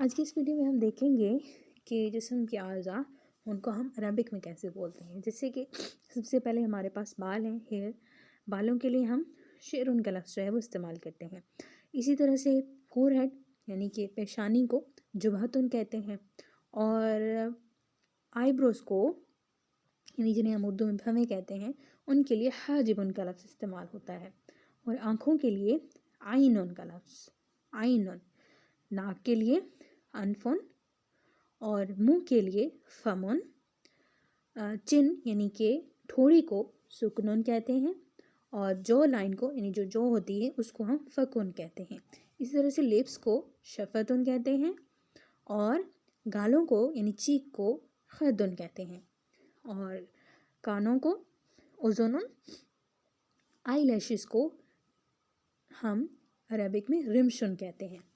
آج کی اس ویڈیو میں ہم دیکھیں گے کہ جسم کے اعضاء ان کو ہم عربک میں کیسے بولتے ہیں. جیسے کہ سب سے پہلے ہمارے پاس بال ہیں، ہیئر. بالوں کے لیے ہم شعرن کا لفظ جو ہے وہ استعمال کرتے ہیں. اسی طرح سے فور ہیڈ یعنی کہ پیشانی کو جبہتن کہتے ہیں، اور آئی بروز کو یعنی جنہیں ہم اردو میں بھویں کہتے ہیں ان کے لیے حاجبن کا لفظ استعمال ہوتا ہے. اور آنکھوں کے لیے عینن کا لفظ، عینن. ناک کے لیے انفن، اور منہ کے لیے فمن. چن یعنی کہ ٹھوڑی کو سکنن کہتے ہیں، اور جو لائن کو یعنی جو ہوتی ہے اس کو ہم فکن کہتے ہیں. اسی طرح سے لپس کو شفتن کہتے ہیں، اور گالوں کو یعنی چیک کو خدن کہتے ہیں، اور کانوں کو اذنن. آئی لیشز کو ہم عربک میں رمشن کہتے ہیں.